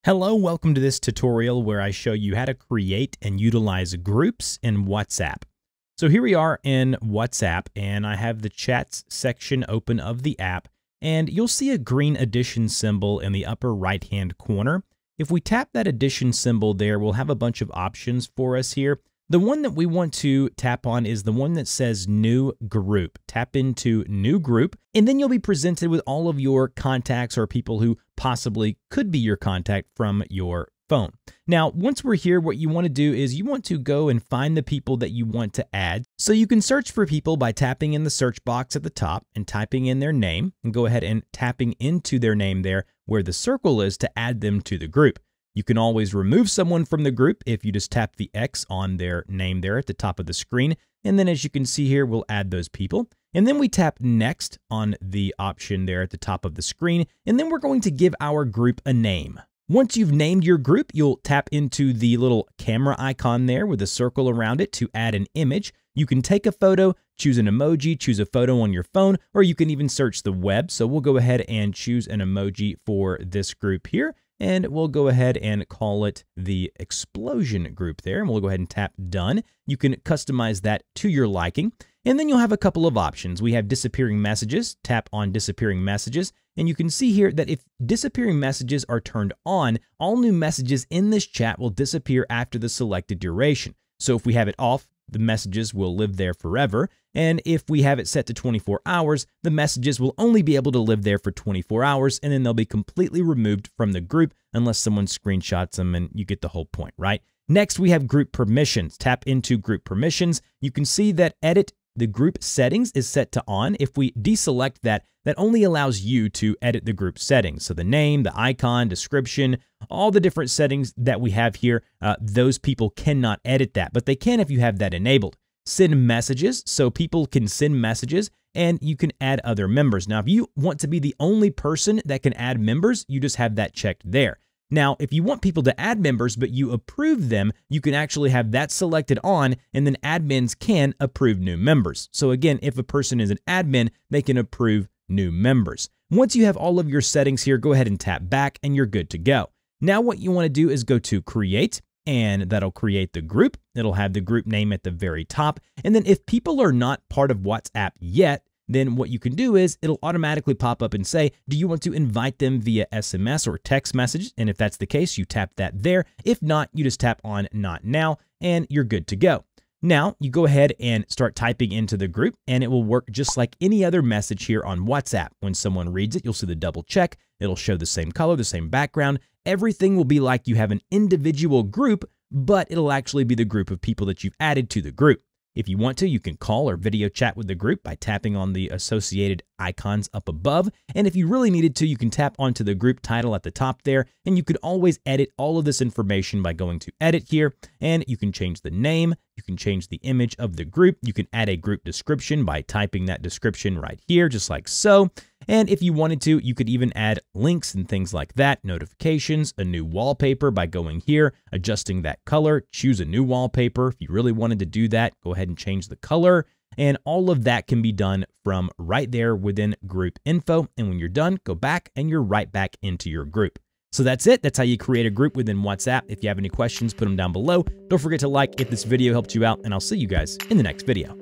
Hello, welcome to this tutorial where I show you how to create and utilize groups in WhatsApp. So here we are in WhatsApp and I have the chats section open of the app and you'll see a green addition symbol in the upper right hand corner. If we tap that addition symbol there, we'll have a bunch of options for us here. The one that we want to tap on is the one that says New Group. Tap into New Group, and then you'll be presented with all of your contacts or people who possibly could be your contact from your phone. Now, once we're here, what you want to do is you want to go and find the people that you want to add. So you can search for people by tapping in the search box at the top and typing in their name, and go ahead and tapping into their name there where the circle is to add them to the group. You can always remove someone from the group if you just tap the X on their name there at the top of the screen. And then as you can see here, we'll add those people. And then we tap Next on the option there at the top of the screen. And then we're going to give our group a name. Once you've named your group, you'll tap into the little camera icon there with a circle around it to add an image. You can take a photo, choose an emoji, choose a photo on your phone, or you can even search the web. So we'll go ahead and choose an emoji for this group here. And we'll go ahead and call it the explosion group there. And we'll go ahead and tap done. You can customize that to your liking. And then you'll have a couple of options. We have disappearing messages. Tap on disappearing messages. And you can see here that if disappearing messages are turned on, all new messages in this chat will disappear after the selected duration. So if we have it off, the messages will live there forever. And if we have it set to 24 hours, the messages will only be able to live there for 24 hours, and then they'll be completely removed from the group unless someone screenshots them, and you get the whole point, right? Next, we have group permissions. Tap into group permissions. You can see that edit the group settings is set to on. If we deselect that, that only allows you to edit the group settings. So the name, the icon, description, all the different settings that we have here, those people cannot edit that, but they can if you have that enabled. Send messages, so people can send messages and you can add other members. Now, if you want to be the only person that can add members, you just have that checked there. Now, if you want people to add members, but you approve them, you can actually have that selected on, and then admins can approve new members. So again, if a person is an admin, they can approve new members. Once you have all of your settings here, go ahead and tap back and you're good to go. Now, what you want to do is go to create, and that'll create the group. It'll have the group name at the very top. And then if people are not part of WhatsApp yet, then what you can do is it'll automatically pop up and say, do you want to invite them via SMS or text message? And if that's the case, you tap that there. If not, you just tap on Not Now and you're good to go. Now you go ahead and start typing into the group and it will work just like any other message here on WhatsApp. When someone reads it, you'll see the double check. It'll show the same color, the same background. Everything will be like you have an individual group, but it'll actually be the group of people that you've added to the group. If you want to, you can call or video chat with the group by tapping on the associated icons up above. And if you really needed to, you can tap onto the group title at the top there, and you could always edit all of this information by going to edit here, and you can change the name, you can change the image of the group, you can add a group description by typing that description right here, just like so. And if you wanted to, you could even add links and things like that, notifications, a new wallpaper by going here, adjusting that color, choose a new wallpaper. If you really wanted to do that, go ahead and change the color. And all of that can be done from right there within group info. And when you're done, go back and you're right back into your group. So that's it. That's how you create a group within WhatsApp. If you have any questions, put them down below. Don't forget to like if this video helped you out, and I'll see you guys in the next video.